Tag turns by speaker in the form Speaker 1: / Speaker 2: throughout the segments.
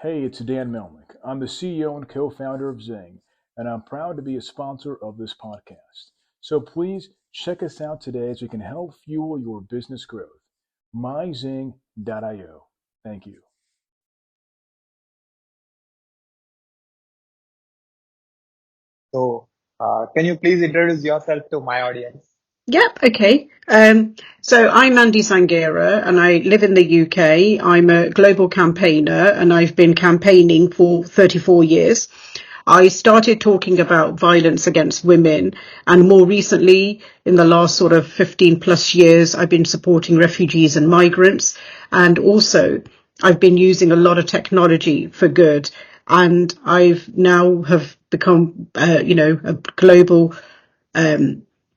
Speaker 1: Hey, it's Dan Melnick. I'm the CEO and co founder of Zing, and I'm proud to be a sponsor of this podcast. So please check us out today as we can help fuel your business growth. myzing.io. Thank you.
Speaker 2: Can you please introduce yourself to my audience?
Speaker 3: Yep, okay. So I'm Mandy Sanghera and I live in the UK. I'm a global campaigner and I've been campaigning for 34 years. I started talking about violence against women, and more recently, in the last sort of 15 plus years, I've been supporting refugees and migrants. And also I've been using a lot of technology for good. And I've now have become, a global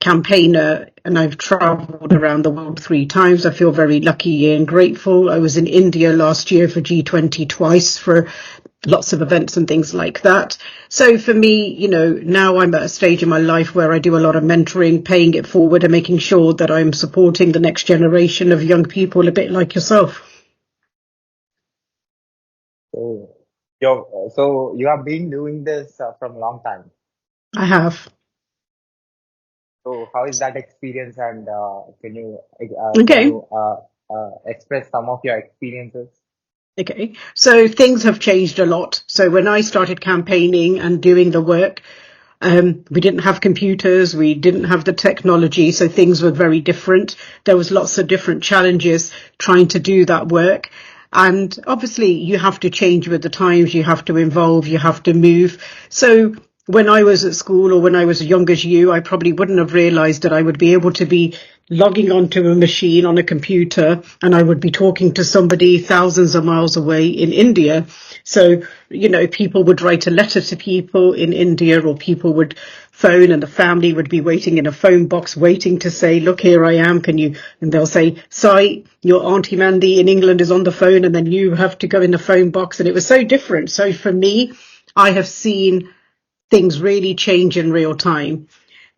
Speaker 3: campaigner, and I've traveled around the world 3 times. I feel very lucky and grateful. I was in India last year for G20 twice for lots of events and things like that. So for me, now I'm at a stage in my life where I do a lot of mentoring, paying it forward and making sure that I'm supporting the next generation of young people, a bit like yourself.
Speaker 2: So, you have been doing this from a long time.
Speaker 3: I have.
Speaker 2: So how is that experience, and can
Speaker 3: Okay.
Speaker 2: you express some of your experiences?
Speaker 3: Okay. So things have changed a lot. So when I started campaigning and doing the work, we didn't have computers, we didn't have the technology, so things were very different. There was lots of different challenges trying to do that work. And obviously you have to change with the times, you have to evolve, you have to move. So when I was at school or when I was as young as you, I probably wouldn't have realized that I would be able to be logging onto a machine on a computer and I would be talking to somebody thousands of miles away in India. So, people would write a letter to people in India, or people would phone and the family would be waiting in a phone box waiting to say, look, here I am. Can you? And they'll say, Sai, your Auntie Mandy in England is on the phone, and then you have to go in the phone box. And it was so different. So for me, I have seen things really change in real time.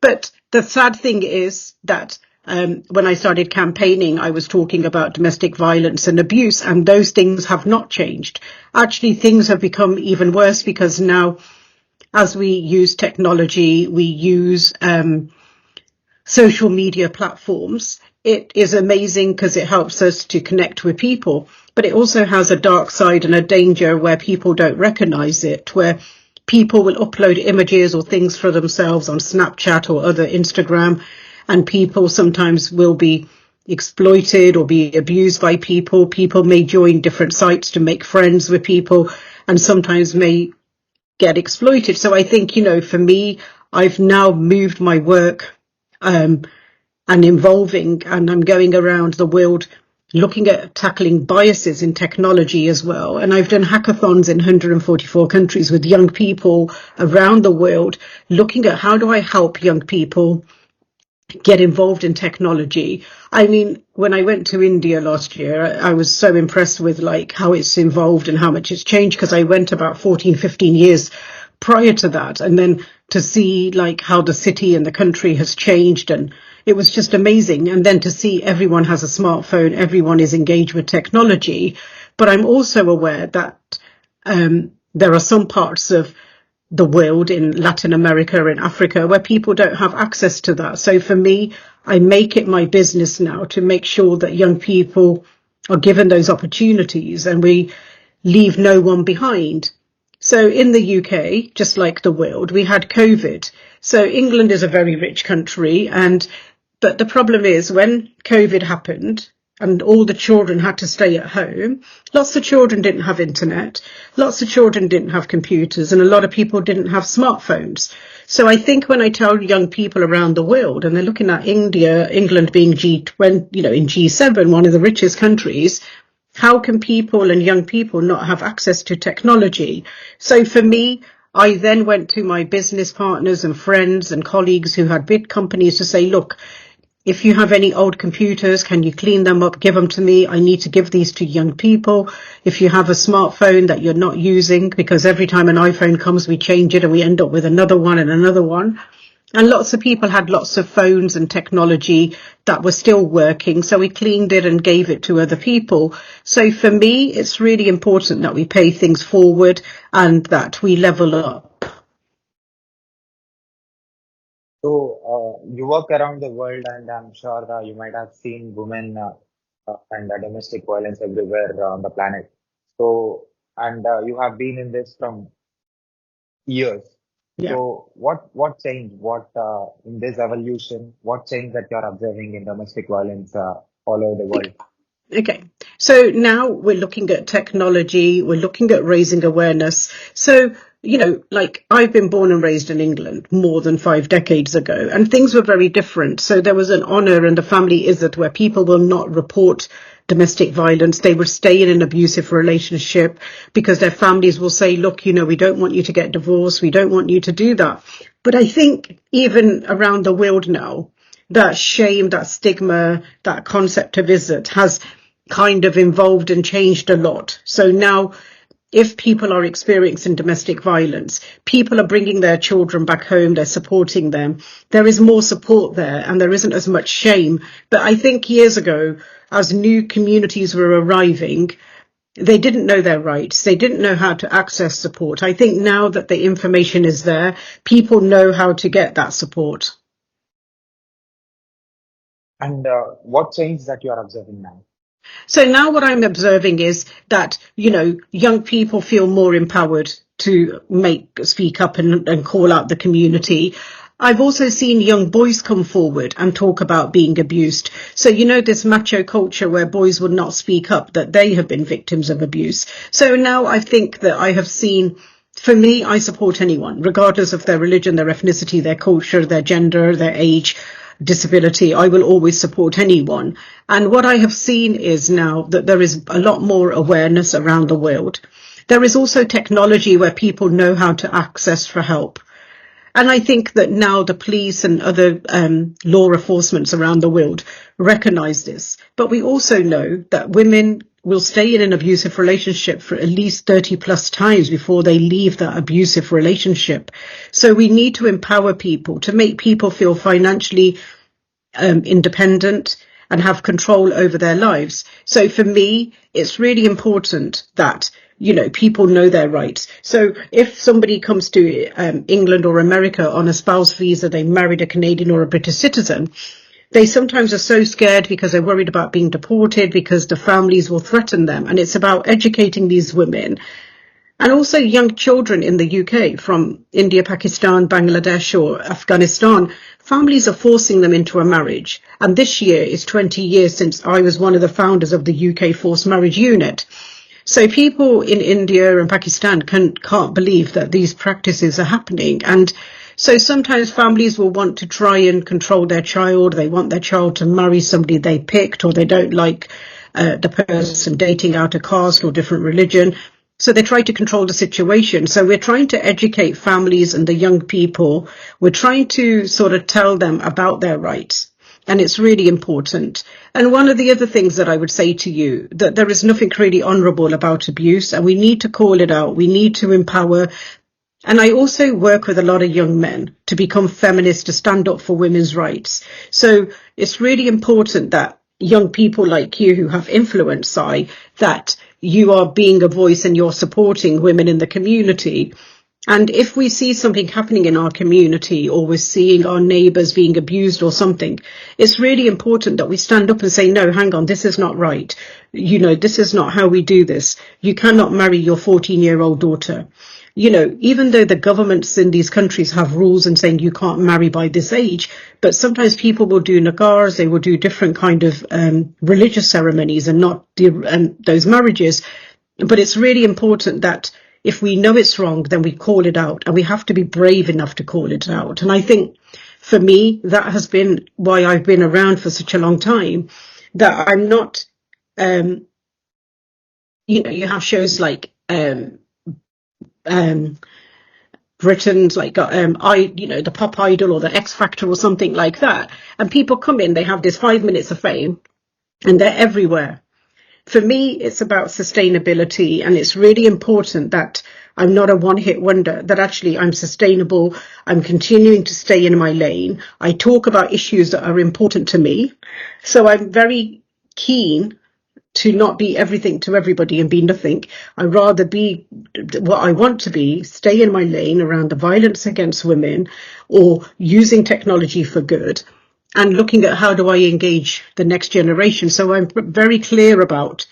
Speaker 3: But the sad thing is that when I started campaigning, I was talking about domestic violence and abuse, and those things have not changed. Actually, things have become even worse because now, as we use technology, we use social media platforms. It is amazing because it helps us to connect with people, but it also has a dark side and a danger where people don't recognize it, where people will upload images or things for themselves on Snapchat or other Instagram, and people sometimes will be exploited or be abused by people. People may join different sites to make friends with people and sometimes may get exploited. So I think, for me, I've now moved my work and involving, and I'm going around the world looking at tackling biases in technology as well. And I've done hackathons in 144 countries with young people around the world, looking at how do I help young people get involved in technology. I mean, when I went to India last year, I was so impressed with like how it's involved and how much it's changed, because I went about 14, 15 years prior to that. And then to see like how the city and the country has changed, and it was just amazing. And then to see everyone has a smartphone, everyone is engaged with technology. But I'm also aware that there are some parts of the world in Latin America and Africa where people don't have access to that. So for me, I make it my business now to make sure that young people are given those opportunities and we leave no one behind. So in the UK, just like the world, we had COVID. So England is a very rich country, but the problem is when COVID happened and all the children had to stay at home, lots of children didn't have internet, lots of children didn't have computers, and a lot of people didn't have smartphones. So I think when I tell young people around the world, and they're looking at England being G20, in G7, one of the richest countries, how can people and young people not have access to technology? So for me, I then went to my business partners and friends and colleagues who had big companies to say, look, if you have any old computers, can you clean them up? Give them to me. I need to give these to young people. If you have a smartphone that you're not using, because every time an iPhone comes, we change it and we end up with another one and another one. And lots of people had lots of phones and technology that were still working. So we cleaned it and gave it to other people. So for me, it's really important that we pay things forward and that we level up.
Speaker 2: So you work around the world, and I'm sure you might have seen women and domestic violence everywhere on the planet. So, and you have been in this from years.
Speaker 3: Yeah.
Speaker 2: So, what changed? What in this evolution? What change that you're observing in domestic violence all over the world?
Speaker 3: Okay. So now we're looking at technology, we're looking at raising awareness. So, like I've been born and raised in England more than 5 decades ago, and things were very different. So there was an honour and a family izzat where people will not report domestic violence. They will stay in an abusive relationship because their families will say, look, we don't want you to get divorced. We don't want you to do that. But I think even around the world now, that shame, that stigma, that concept of izzat has kind of evolved and changed a lot. So now if people are experiencing domestic violence, people are bringing their children back home, they're supporting them. There is more support there and there isn't as much shame. But I think years ago, as new communities were arriving, they didn't know their rights. They didn't know how to access support. I think now that the information is there, people know how to get that support.
Speaker 2: And what change that you are observing now?
Speaker 3: So now what I'm observing is that, young people feel more empowered to speak up and call out the community. I've also seen young boys come forward and talk about being abused. So, this macho culture where boys would not speak up, that they have been victims of abuse. So now I think that I have seen, for me, I support anyone, regardless of their religion, their ethnicity, their culture, their gender, their age, disability. I will always support anyone. And what I have seen is now that there is a lot more awareness around the world. There is also technology where people know how to access for help. And I think that now the police and other law enforcements around the world recognize this. But we also know that women will stay in an abusive relationship for at least 30 plus times before they leave that abusive relationship. So we need to empower people, to make people feel financially independent and have control over their lives. So for me, it's really important that people know their rights. So if somebody comes to England or America on a spouse visa, they married a Canadian or a British citizen, they sometimes are so scared because they're worried about being deported, because the families will threaten them. And it's about educating these women and also young children in the UK from India, Pakistan, Bangladesh or Afghanistan. Families are forcing them into a marriage. And this year is 20 years since I was one of the founders of the UK Forced Marriage Unit. So people in India and Pakistan can't believe that these practices are happening. And so sometimes families will want to try and control their child. They want their child to marry somebody they picked, or they don't like the person dating out of caste or different religion. So they try to control the situation. So we're trying to educate families and the young people. We're trying to sort of tell them about their rights. And it's really important. And one of the other things that I would say to you, that there is nothing really honourable about abuse, and we need to call it out. We need to empower. And I also work with a lot of young men to become feminists, to stand up for women's rights. So it's really important that young people like you who have influence, that you are being a voice and you're supporting women in the community. And if we see something happening in our community, or we're seeing our neighbours being abused or something, it's really important that we stand up and say, no, hang on, this is not right. This is not how we do this. You cannot marry your 14-year-old daughter. Even though the governments in these countries have rules and saying you can't marry by this age, but sometimes people will do nagars, they will do different kind of religious ceremonies and not those marriages. But it's really important that if we know it's wrong, then we call it out, and we have to be brave enough to call it out. And I think for me, that has been why I've been around for such a long time, that I'm not, you have shows like, Britain's like the Pop Idol or the X Factor or something like that, and people come in, they have this 5 minutes of fame and they're everywhere. For me, it's about sustainability, and it's really important that I'm not a one-hit wonder, that actually I'm sustainable. I'm continuing to stay in my lane. I talk about issues that are important to me. So I'm very keen to not be everything to everybody and be nothing. I'd rather be what I want to be, stay in my lane around the violence against women or using technology for good and looking at how do I engage the next generation. So I'm very clear about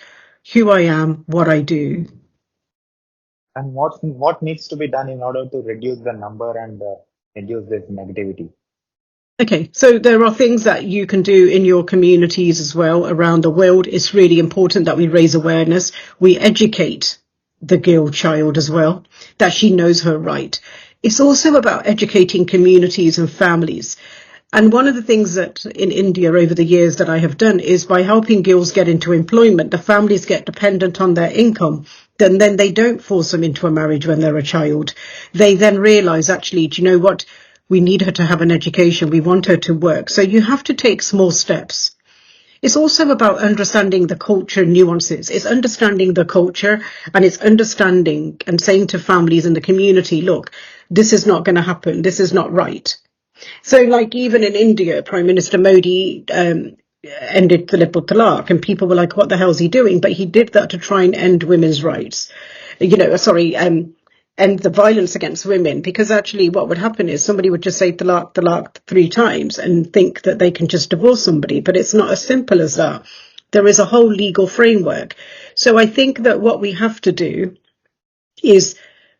Speaker 3: who I am, what I do.
Speaker 2: And what needs to be done in order to reduce the number and reduce this negativity?
Speaker 3: Okay, so there are things that you can do in your communities as well around the world. It's really important that we raise awareness. We educate the girl child as well, that she knows her right. It's also about educating communities and families. And one of the things that in India over the years that I have done is by helping girls get into employment, the families get dependent on their income. Then they don't force them into a marriage when they're a child. They then realize, actually, do you know what? We need her to have an education. We want her to work. So you have to take small steps. It's also about understanding the culture nuances. It's understanding the culture and it's understanding and saying to families in the community, look, this is not going to happen. This is not right. So like even in India, Prime Minister Modi ended the triple talaq and people were like, what the hell is he doing? But he did that to try and end women's rights. End the violence against women, because actually what would happen is somebody would just say talaq 3 times and think that they can just divorce somebody. But it's not as simple as that. There is a whole legal framework. So I think that what we have to do is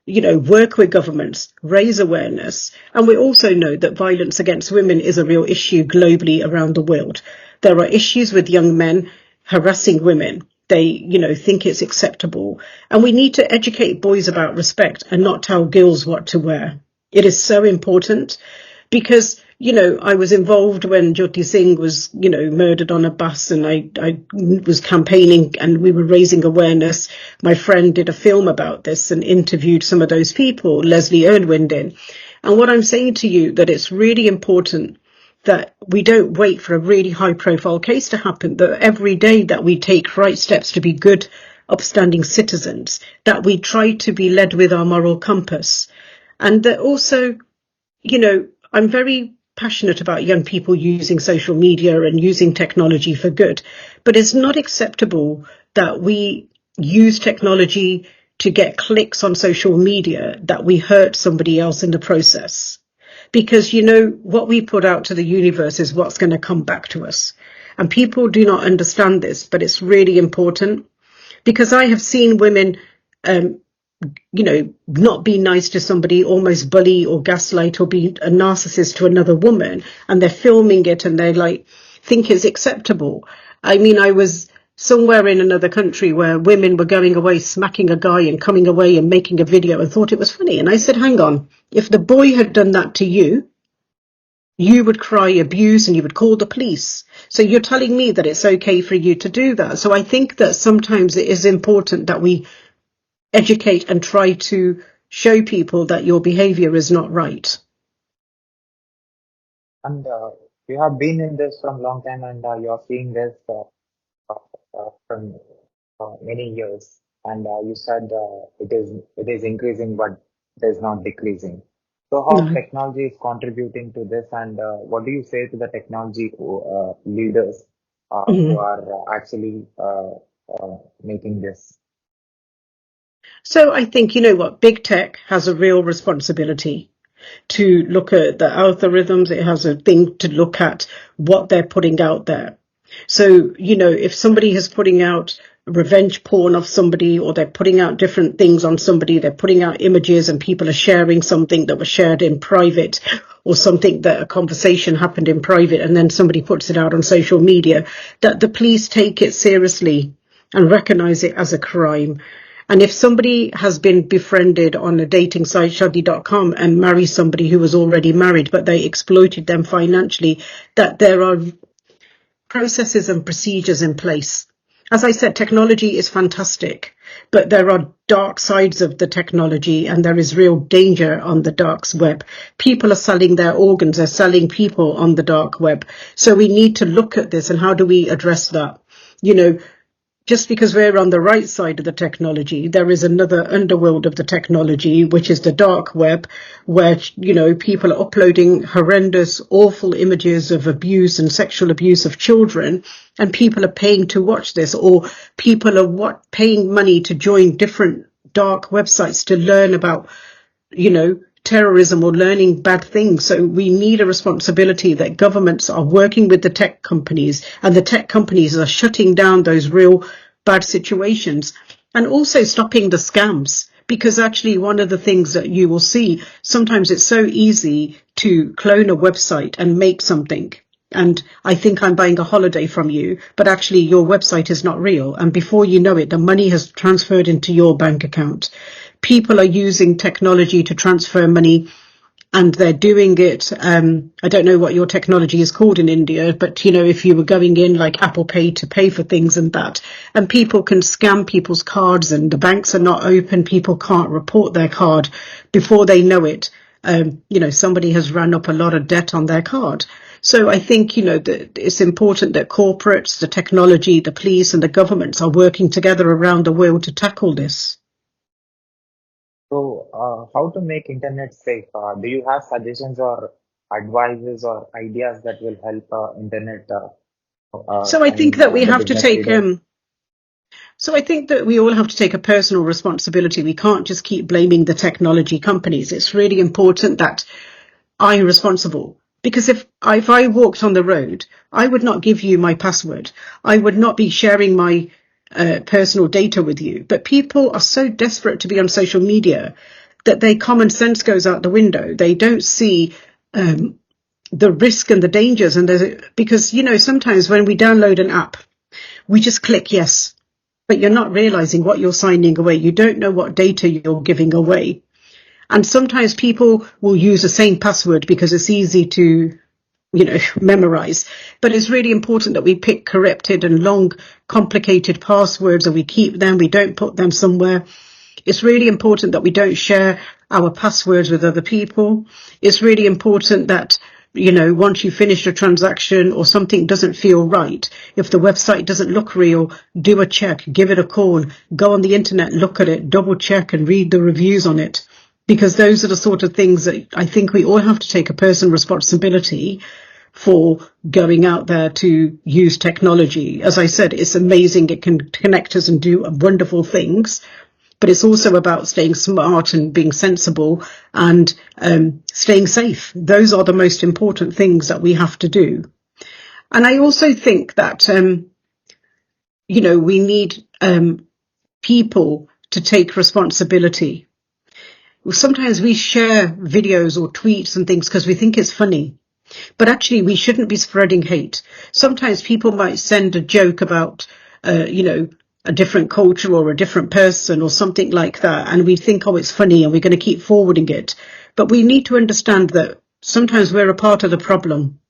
Speaker 3: work with governments, raise awareness. And we also know that violence against women is a real issue globally around the world. There are issues with young men harassing women. They, think it's acceptable. And we need to educate boys about respect and not tell girls what to wear. It is so important because, I was involved when Jyoti Singh was, murdered on a bus, and I was campaigning and we were raising awareness. My friend did a film about this and interviewed some of those people, Leslie Irwin did. And what I'm saying to you, that it's really important that we don't wait for a really high profile case to happen, that every day that we take right steps to be good, upstanding citizens, that we try to be led with our moral compass. And that also, I'm very passionate about young people using social media and using technology for good, but it's not acceptable that we use technology to get clicks on social media, that we hurt somebody else in the process. Because, what we put out to the universe is what's going to come back to us. And people do not understand this, but it's really important, because I have seen women, not be nice to somebody, almost bully or gaslight or be a narcissist to another woman, and they're filming it and they think it's acceptable. I mean, I was somewhere in another country where women were going away, smacking a guy and coming away and making a video and thought it was funny. And I said, hang on, if the boy had done that to you, you would cry abuse and you would call the police. So you're telling me that it's okay for you to do that. So I think that sometimes it is important that we educate and try to show people that your behavior is not right.
Speaker 2: And you have been in this from a long time, and you're seeing this from many years. And you said it is increasing, but it is not decreasing. So how
Speaker 3: No.
Speaker 2: technology is contributing to this, and what do you say to the technology leaders who
Speaker 3: Mhm.
Speaker 2: are actually making this?
Speaker 3: So I think, big tech has a real responsibility to look at the algorithms. It has a thing to look at what they're putting out there. So, if somebody is putting out revenge porn of somebody, or they're putting out different things on somebody, they're putting out images and people are sharing something that was shared in private, or something that a conversation happened in private and then somebody puts it out on social media, that the police take it seriously and recognize it as a crime. And if somebody has been befriended on a dating site, shadi.com, and marries somebody who was already married, but they exploited them financially, that there are processes and procedures in place. As I said, technology is fantastic, but there are dark sides of the technology and there is real danger on the dark web. People are selling their organs, they're selling people on the dark web. So we need to look at this and how do we address that? just because we're on the right side of the technology, there is another underworld of the technology, which is the dark web, where, people are uploading horrendous, awful images of abuse and sexual abuse of children, and people are paying to watch this, or people are paying money to join different dark websites to learn about, terrorism or learning bad things. So we need a responsibility that governments are working with the tech companies, and the tech companies are shutting down those real bad situations, and also stopping the scams. Because actually one of the things that you will see, sometimes it's so easy to clone a website and make something. And I think I'm buying a holiday from you, but actually your website is not real. And before you know it, the money has transferred into your bank account. People are using technology to transfer money, and they're doing it. I don't know what your technology is called in India, but if you were going in like Apple Pay to pay for things and that, and people can scam people's cards, and the banks are not open. People can't report their card. Before they know it, somebody has run up a lot of debt on their card. So I think, that it's important that corporates, the technology, the police and the governments are working together around the world to tackle this.
Speaker 2: So, how to make internet safe? Do you have suggestions or advices or ideas that will help internet
Speaker 3: So I think that we
Speaker 2: the
Speaker 3: have to
Speaker 2: business
Speaker 3: take,
Speaker 2: leaders?
Speaker 3: so I think that we all have to take a personal responsibility. We can't just keep blaming the technology companies. It's really important that I'm responsible. Because if I walked on the road, I would not give you my password. I would not be sharing my personal data with you. But people are so desperate to be on social media that their common sense goes out the window. They don't see the risk and the dangers. Because, sometimes when we download an app, we just click yes, but you're not realizing what you're signing away. You don't know what data you're giving away. And sometimes people will use the same password because it's easy to, memorize. But it's really important that we pick corrupted and long, complicated passwords, and we keep them. We don't put them somewhere. It's really important that we don't share our passwords with other people. It's really important that, once you finish a transaction or something doesn't feel right, if the website doesn't look real, do a check, give it a call, go on the internet, look at it, double check and read the reviews on it. Because those are the sort of things that I think we all have to take a personal responsibility for going out there to use technology. As I said, it's amazing. It can connect us and do wonderful things. But it's also about staying smart and being sensible and staying safe. Those are the most important things that we have to do. And I also think that, we need people to take responsibility. Sometimes we share videos or tweets and things because we think it's funny. But actually, we shouldn't be spreading hate. Sometimes people might send a joke about, a different culture or a different person or something like that. And we think, oh, it's funny and we're going to keep forwarding it. But we need to understand that sometimes we're a part of the problem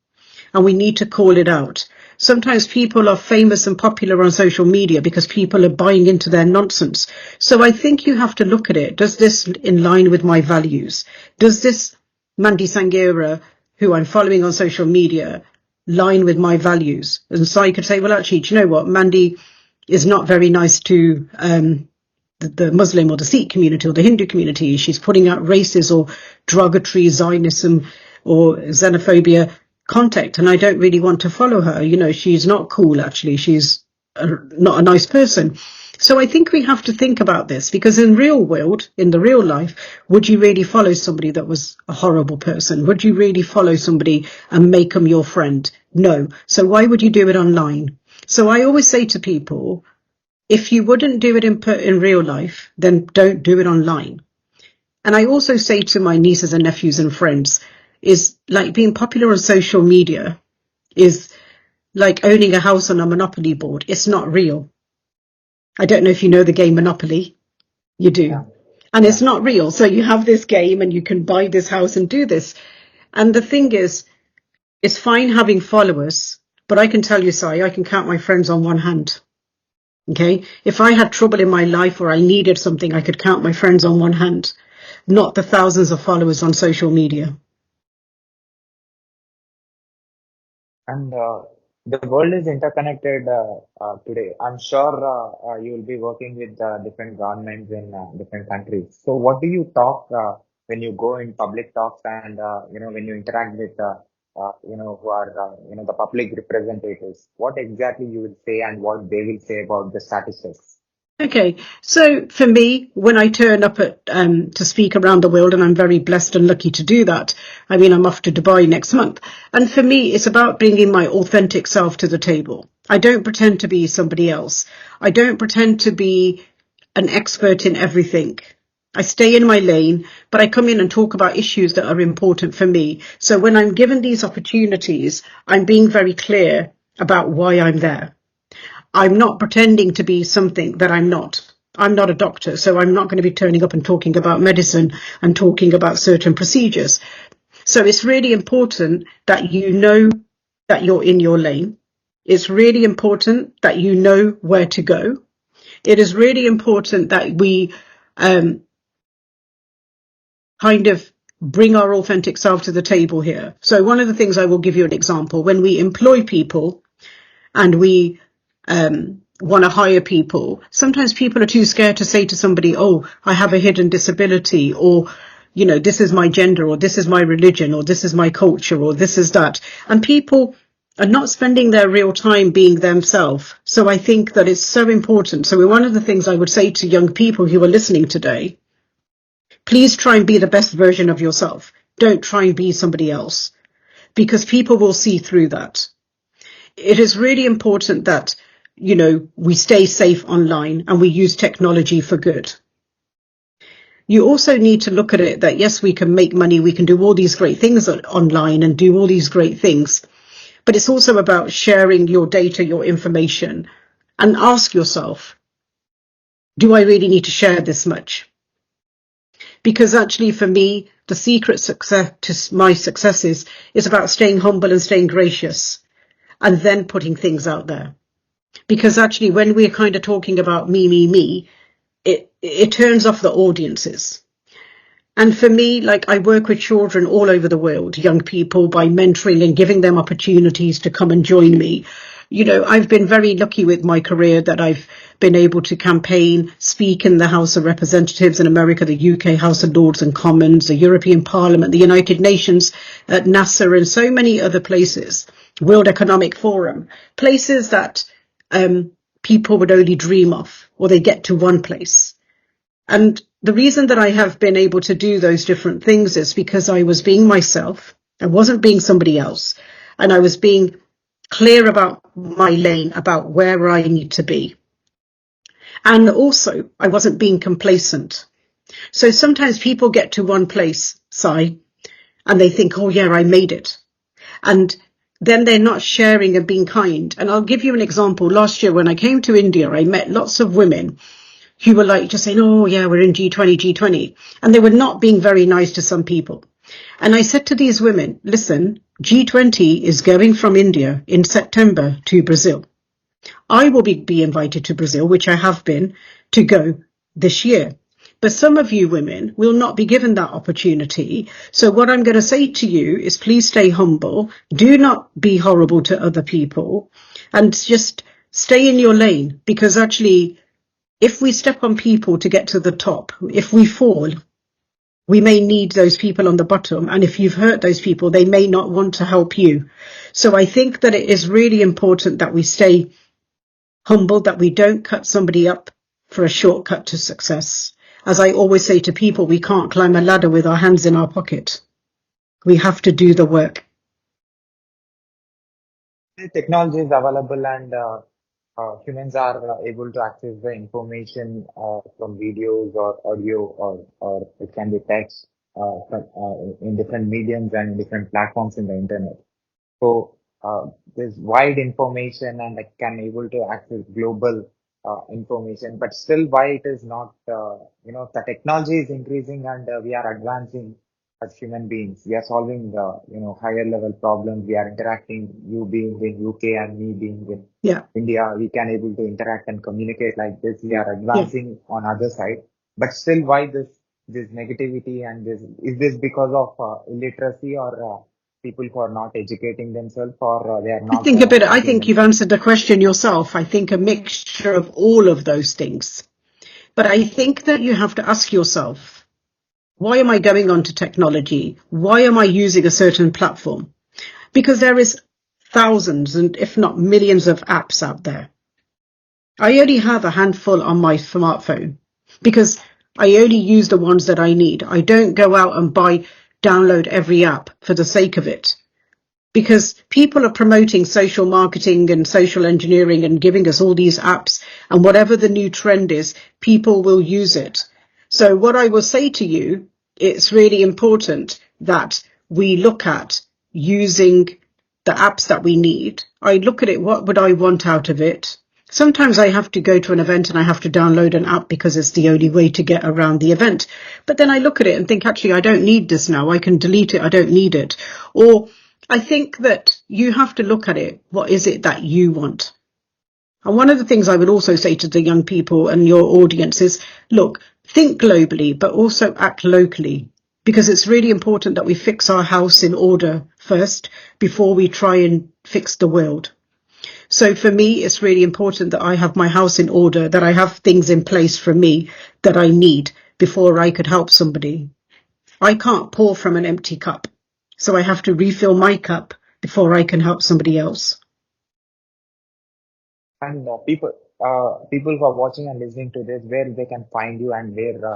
Speaker 3: and we need to call it out. Sometimes people are famous and popular on social media because people are buying into their nonsense. So I think you have to look at it. Does this in line with my values? Does this Mandy Sanghera, who I'm following on social media, line with my values? And so I could say, well, actually, do you know what? Mandy is not very nice to the Muslim or the Sikh community or the Hindu community. She's putting out racist or derogatory Zionism or xenophobia content, and I don't really want to follow her. She's not cool, actually. She's not a nice person. So I think we have to think about this, because in real world, in the real life, would you really follow somebody that was a horrible person? Would you really follow somebody and make them your friend? No. So why would you do it online? So I always say to people, if you wouldn't do it in real life, then don't do it online. And I also say to my nieces and nephews and friends, is like being popular on social media is like owning a house on a Monopoly board. It's not real. I don't know if you know the game Monopoly. You do.
Speaker 2: Yeah,
Speaker 3: And it's
Speaker 2: yeah.
Speaker 3: not real. So you have this game and you can buy this house and do this. And the thing is, it's fine having followers, but I can tell you, Si, I can count my friends on one hand. Okay. If I had trouble in my life or I needed something, I could count my friends on one hand, not the thousands of followers on social media.
Speaker 2: And The world is interconnected today. I'm sure you will be working with different governments in different countries. So, what do you talk when you go in public talks and when you interact with who are the public representatives? What exactly you will say and what they will say about the statistics?
Speaker 3: Okay, so for me, when I turn up at to speak around the world, and I'm very blessed and lucky to do that. I mean, I'm off to Dubai next month, and for me, it's about bringing my authentic self to the table. I don't pretend to be somebody else. I don't pretend to be an expert in everything. I stay in my lane, but I come in and talk about issues that are important for me. So when I'm given these opportunities, I'm being very clear about why I'm there. I'm not pretending to be something that I'm not. I'm not a doctor, so I'm not going to be turning up and talking about medicine and talking about certain procedures. So it's really important that you know that you're in your lane. It's really important that you know where to go. It is really important that we kind of bring our authentic self to the table here. So one of the things, I will give you an example. When we employ people and we want to hire people, sometimes people are too scared to say to somebody, oh, I have a hidden disability, or, you know, this is my gender, or this is my religion, or this is my culture, or this is that. And people are not spending their real time being themselves. So I think that it's so important. So one of the things I would say to young people who are listening today, please try and be the best version of yourself. Don't try and be somebody else, because people will see through that. It is really important that, you know, we stay safe online and we use technology for good. You also need to look at it that, yes, we can make money, we can do all these great things online and do all these great things, but it's also about sharing your data, your information, and ask yourself, do I really need to share this much? Because actually, for me, the secret success to my successes is about staying humble and staying gracious and then putting things out there. Because actually, when we're kind of talking about me, it turns off the audiences. And for me, like, I work with children all over the world, young people, by mentoring and giving them opportunities to come and join me. You know, I've been very lucky with my career that I've been able to campaign, speak in the House of Representatives in America, the UK House of Lords and Commons, the European Parliament, the United Nations, at NASA, and so many other places, World Economic Forum, places that people would only dream of, or they get to one place. And the reason that I have been able to do those different things is because I was being myself. I wasn't being somebody else. And I was being clear about my lane, about where I need to be. And also, I wasn't being complacent. So sometimes people get to one place, Si, and they think, oh yeah, I made it. And then they're not sharing and being kind. And I'll give you an example. Last year, when I came to India, I met lots of women who were like just saying, oh yeah, we're in G20. And they were not being very nice to some people. And I said to these women, listen, G20 is going from India in September to Brazil. I will be invited to Brazil, which I have been, to go this year. But some of you women will not be given that opportunity. So what I'm going to say to you is, please stay humble. Do not be horrible to other people, and just stay in your lane, because actually, if we step on people to get to the top, if we fall, we may need those people on the bottom. And if you've hurt those people, they may not want to help you. So I think that it is really important that we stay humble, that we don't cut somebody up for a shortcut to success. As I always say to people, we can't climb a ladder with our hands in our pocket. We have to do the work.
Speaker 2: The technology is available and humans are able to access the information from videos or audio or it can be text in different mediums and in different platforms in the internet. So there's wide information and I can able to access global information, but still why it is not, the technology is increasing and we are advancing as human beings. We are solving, higher level problems. We are interacting, you being in UK and me being in India, we can able to interact and communicate like this. We are advancing on other side, but still why this negativity and this, is this because of illiteracy or people who are not educating themselves, or they are
Speaker 3: I
Speaker 2: not
Speaker 3: think I
Speaker 2: thinking
Speaker 3: think you've
Speaker 2: themselves?
Speaker 3: answered the question yourself. I think a mixture of all of those things. But I think that you have to ask yourself, why am I going on to technology? Why am I using a certain platform? Because there is thousands and if not millions of apps out there. I only have a handful on my smartphone because I only use the ones that I need. I don't go out and download every app for the sake of it, because people are promoting social marketing and social engineering and giving us all these apps, and whatever the new trend is, people will use it. So what I will say to you, it's really important that we look at using the apps that we need. I look at it, what would I want out of it? Sometimes I have to go to an event and I have to download an app because it's the only way to get around the event. But then I look at it and think, actually, I don't need this now. I can delete it. I don't need it. Or I think that you have to look at it. What is it that you want? And one of the things I would also say to the young people and your audience is, look, think globally, but also act locally, because it's really important that we fix our house in order first before we try and fix the world. So for me, it's really important that I have my house in order, that I have things in place for me that I need before I could help somebody. I can't pour from an empty cup, so I have to refill my cup before I can help somebody else.
Speaker 2: And people who are watching and listening to this, where they can find you and where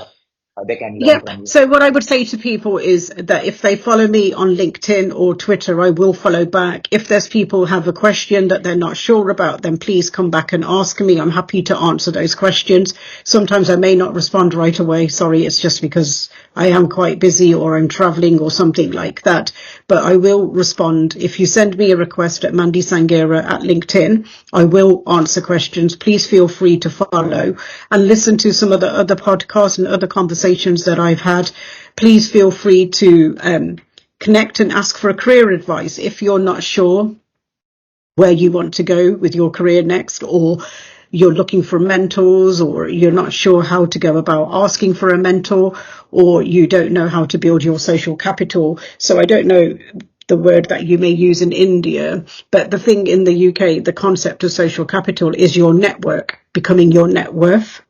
Speaker 2: they can learn
Speaker 3: Yeah.
Speaker 2: from you.
Speaker 3: So what I would say to people is that if they follow me on LinkedIn or Twitter, I will follow back. If there's people who have a question that they're not sure about, then please come back and ask me. I'm happy to answer those questions. Sometimes I may not respond right away. Sorry, it's just because I am quite busy or I'm traveling or something like that. But I will respond. If you send me a request at Mandy Sanghera at LinkedIn, I will answer questions. Please feel free to follow and listen to some of the other podcasts and other conversations that I've had. Please feel free to connect and ask for a career advice if you're not sure where you want to go with your career next, or you're looking for mentors, or you're not sure how to go about asking for a mentor, or you don't know how to build your social capital. So I don't know the word that you may use in India, but the thing in the UK, the concept of social capital is your network becoming your net worth.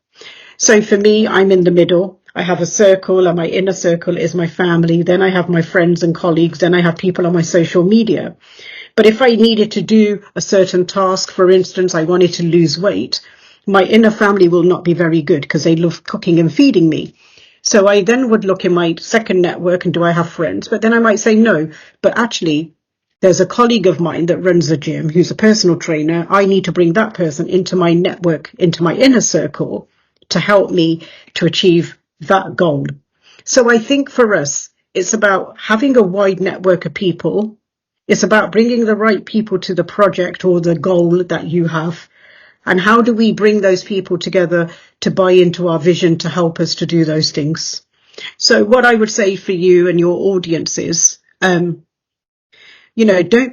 Speaker 3: So for me, I'm in the middle. I have a circle, and my inner circle is my family. Then I have my friends and colleagues. Then I have people on my social media. But if I needed to do a certain task, for instance, I wanted to lose weight, my inner family will not be very good because they love cooking and feeding me. So I then would look in my second network and do I have friends? But then I might say no, but actually there's a colleague of mine that runs a gym who's a personal trainer. I need to bring that person into my network, into my inner circle, to help me to achieve that goal. So I think for us, it's about having a wide network of people. It's about bringing the right people to the project or the goal that you have. And how do we bring those people together to buy into our vision to help us to do those things? So what I would say for you and your audience is, don't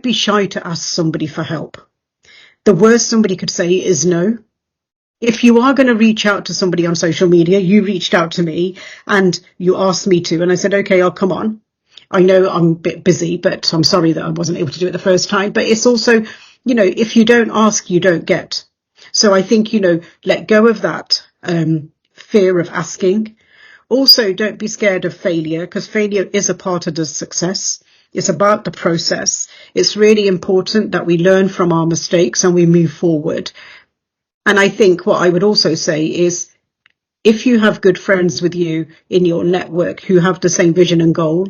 Speaker 3: be shy to ask somebody for help. The worst somebody could say is no. If you are going to reach out to somebody on social media, you reached out to me and you asked me to, and I said, okay, I'll come on. I know I'm a bit busy, but I'm sorry that I wasn't able to do it the first time. But it's also, if you don't ask, you don't get. So I think, let go of that fear of asking. Also, don't be scared of failure, because failure is a part of the success. It's about the process. It's really important that we learn from our mistakes and we move forward. And I think what I would also say is, if you have good friends with you in your network who have the same vision and goal,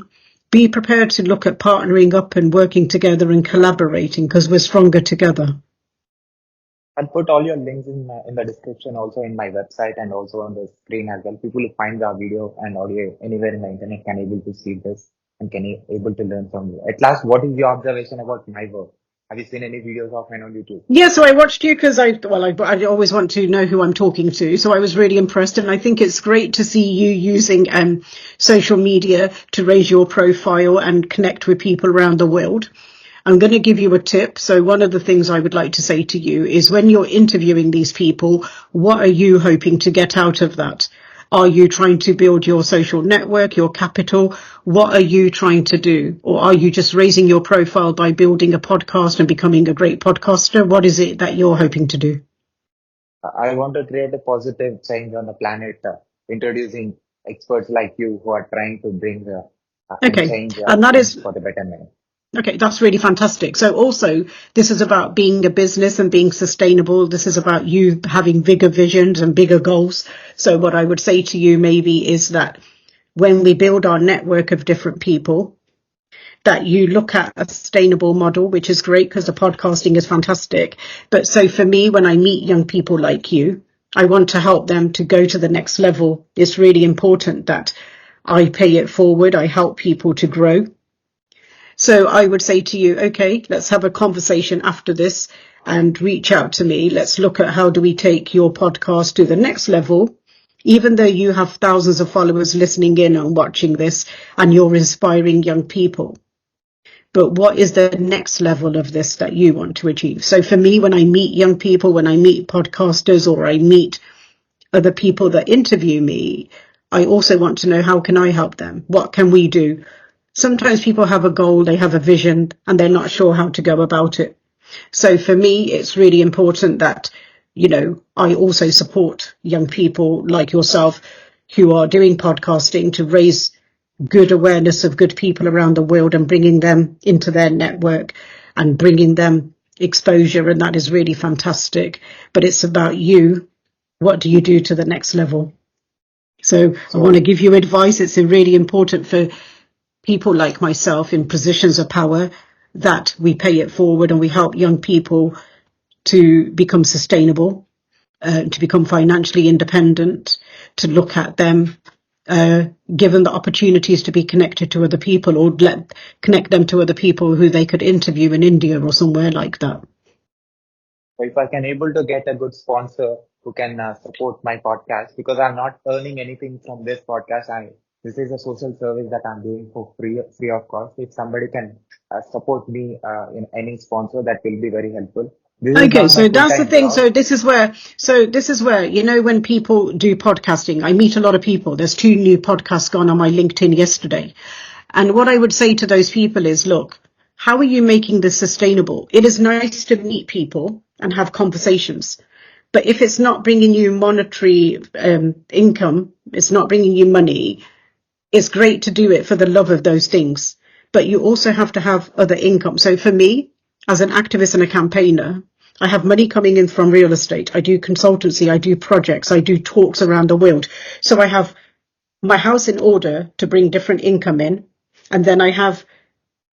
Speaker 3: be prepared to look at partnering up and working together and collaborating, because we're stronger together.
Speaker 2: I'll put all your links in the description, also in my website and also on the screen as well. People who find the video and audio anywhere in the internet can able to see this and able to learn from you. At last, what is your observation about my work? Have you seen any videos of mine on YouTube?
Speaker 3: Yeah, so I watched you because I always want to know who I'm talking to. So I was really impressed, and I think it's great to see you using social media to raise your profile and connect with people around the world. I'm going to give you a tip. So one of the things I would like to say to you is, when you're interviewing these people, what are you hoping to get out of that? Are you trying to build your social network, your capital? What are you trying to do? Or are you just raising your profile by building a podcast and becoming a great podcaster? What is it that you're hoping to do?
Speaker 2: I want to create a positive change on the planet, introducing experts like you who are trying to bring and
Speaker 3: Okay.
Speaker 2: change
Speaker 3: And that
Speaker 2: things
Speaker 3: is,
Speaker 2: for the betterment.
Speaker 3: okay, that's really fantastic. So also, this is about being a business and being sustainable. This is about you having bigger visions and bigger goals. So what I would say to you maybe is that when we build our network of different people, that you look at a sustainable model, which is great because the podcasting is fantastic. But so for me, when I meet young people like you, I want to help them to go to the next level. It's really important that I pay it forward. I help people to grow. So I would say to you, okay, let's have a conversation after this and reach out to me. Let's look at how do we take your podcast to the next level. Even though you have thousands of followers listening in and watching this and you're inspiring young people, but what is the next level of this that you want to achieve? So for me, when I meet young people, when I meet podcasters or I meet other people that interview me, I also want to know, how can I help them? What can we do? Sometimes people have a goal, they have a vision, and they're not sure how to go about it. So for me, it's really important that, I also support young people like yourself who are doing podcasting to raise good awareness of good people around the world and bringing them into their network and bringing them exposure. And that is really fantastic. But it's about you. What do you do to the next level? So I want to
Speaker 2: So,
Speaker 3: give you advice. It's really important for people like myself in positions of power that we pay it forward and we help young people to become sustainable, to become financially independent, to look at them, give them the opportunities to be connected to other people or connect them to other people who they could interview in India or somewhere like that.
Speaker 2: if I can able to get a good sponsor who can support my podcast, because I'm not earning anything from this podcast, this is a social service that I'm doing for free of cost. If somebody can support me in any sponsor, that will be very helpful. This is
Speaker 3: Okay,
Speaker 2: not my
Speaker 3: so that's the
Speaker 2: full-time
Speaker 3: thing.
Speaker 2: job.
Speaker 3: So this is where, when people do podcasting, I meet a lot of people. There's 2 new podcasts gone on my LinkedIn yesterday. And what I would say to those people is, look, how are you making this sustainable? It is nice to meet people and have conversations. But if it's not bringing you monetary income, it's not bringing you money, it's great to do it for the love of those things. But you also have to have other income. So for me, as an activist and a campaigner, I have money coming in from real estate. I do consultancy. I do projects. I do talks around the world. So I have my house in order to bring different income in. And then I have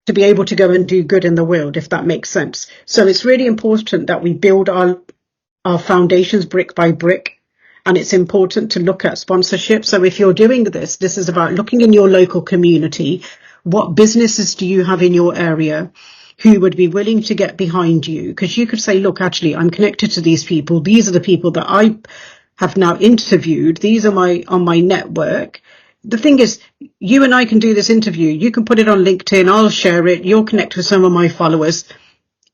Speaker 3: to be able to go and do good in the world, if that makes sense. So it's really important that we build our foundations brick by brick. And it's important to look at sponsorship. So if you're doing this, this is about looking in your local community. What businesses do you have in your area who would be willing to get behind you? Because you could say, look, actually, I'm connected to these people. These are the people that I have now interviewed. These are on my network. The thing is, you and I can do this interview. You can put it on LinkedIn. I'll share it. You'll connect with some of my followers.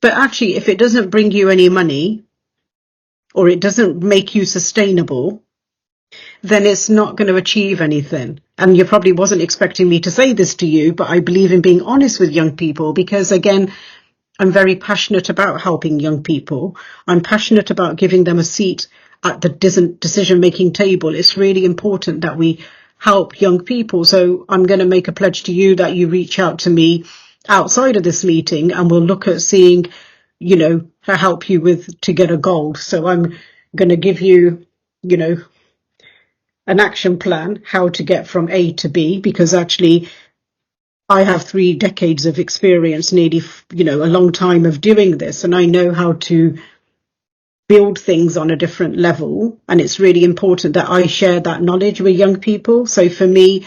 Speaker 3: But actually, if it doesn't bring you any money, or it doesn't make you sustainable, then it's not going to achieve anything. And you probably wasn't expecting me to say this to you, but I believe in being honest with young people because, again, I'm very passionate about helping young people. I'm passionate about giving them a seat at the decision-making table. It's really important that we help young people. So I'm going to make a pledge to you that you reach out to me outside of this meeting and we'll look at seeing, to help you to get a goal. So I'm going to give you, an action plan, how to get from A to B, because actually I have 3 decades of experience, nearly, a long time of doing this, and I know how to build things on a different level. And it's really important that I share that knowledge with young people. So for me,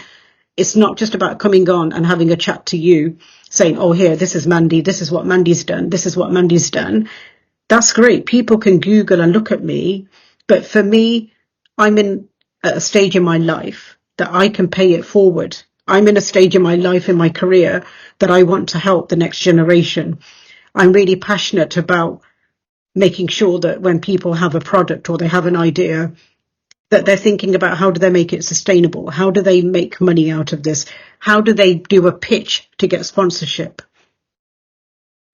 Speaker 3: it's not just about coming on and having a chat to you saying, oh, here, this is Mandy. This is what Mandy's done. This is what Mandy's done. That's great. People can Google and look at me. But for me, I'm in a stage in my life that I can pay it forward. I'm in a stage in my life, in my career, that I want to help the next generation. I'm really passionate about making sure that when people have a product or they have an idea, that they're thinking about how do they make it sustainable? How do they make money out of this? How do they do a pitch to get sponsorship?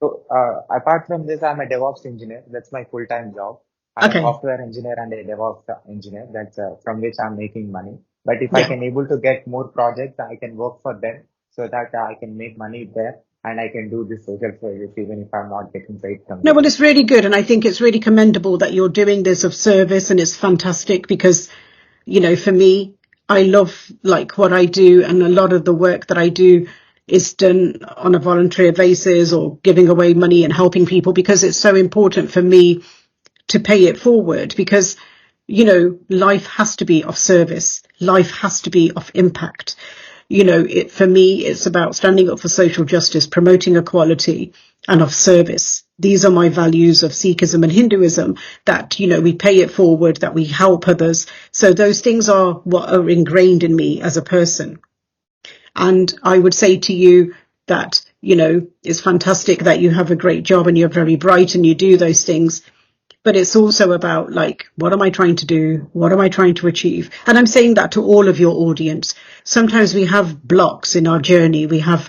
Speaker 2: So, apart from this, I'm a DevOps engineer. That's my full-time job. I'm a
Speaker 3: Okay.
Speaker 2: software engineer and a DevOps engineer. That's from which I'm making money. But if I
Speaker 3: Yeah.
Speaker 2: can able to get more projects, I can work for them so that I can make money there and I can do this social service even if I'm not getting paid from
Speaker 3: No,
Speaker 2: them.
Speaker 3: well, it's really good. And I think it's really commendable that you're doing this of service, and it's fantastic because, you know, for me, I love like what I do, and a lot of the work that I do is done on a voluntary basis or giving away money and helping people because it's so important for me to pay it forward because, you know, life has to be of service. Life has to be of impact. You know, for me, it's about standing up for social justice, promoting equality and of service. These are my values of Sikhism and Hinduism, that, you know, we pay it forward, that we help others. So those things are what are ingrained in me as a person. And I would say to you that, you know, it's fantastic that you have a great job and you're very bright and you do those things. But it's also about like, what am I trying to do? What am I trying to achieve? And I'm saying that to all of your audience. Sometimes we have blocks in our journey. We have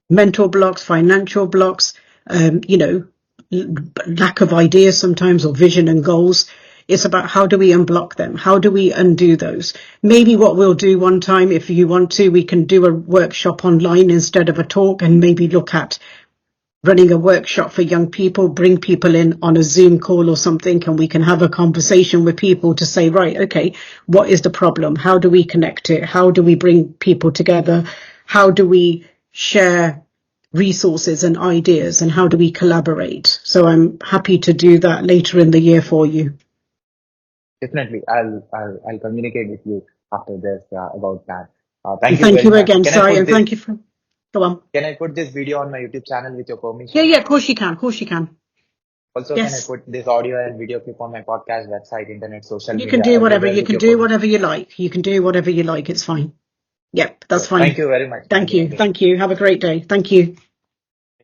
Speaker 3: mental blocks, financial blocks, you know, lack of ideas sometimes, or vision and goals. It's about how do we unblock them? How do we undo those? Maybe what we'll do one time, if you want to, we can do a workshop online instead of a talk, and maybe look at running a workshop for young people, bring people in on a Zoom call or something, and we can have a conversation with people to say, right, okay, what is the problem? How do we connect it? How do we bring people together? How do we share resources and ideas, and how do we collaborate? So I'm happy to do that later in the year for you.
Speaker 2: Definitely, I'll communicate with you after this about that. Thank you
Speaker 3: Thank
Speaker 2: very
Speaker 3: you
Speaker 2: much.
Speaker 3: again, Sai, and thank you for, go on.
Speaker 2: Can I put this video on my YouTube channel with your
Speaker 3: Yeah,
Speaker 2: permission?
Speaker 3: yeah, of course you can. Of course you can.
Speaker 2: Also, can I
Speaker 3: Yes.
Speaker 2: put this audio and video clip on my podcast, website, internet, social
Speaker 3: You can
Speaker 2: media,
Speaker 3: do whatever.
Speaker 2: everywhere
Speaker 3: You
Speaker 2: with
Speaker 3: can
Speaker 2: your
Speaker 3: do
Speaker 2: permission?
Speaker 3: whatever you like. You can do whatever you like. It's fine. Yep, that's
Speaker 2: So, thank
Speaker 3: fine.
Speaker 2: you very much,
Speaker 3: Thank
Speaker 2: Mandy,
Speaker 3: you.
Speaker 2: again.
Speaker 3: Thank you. Have a great day. Thank you.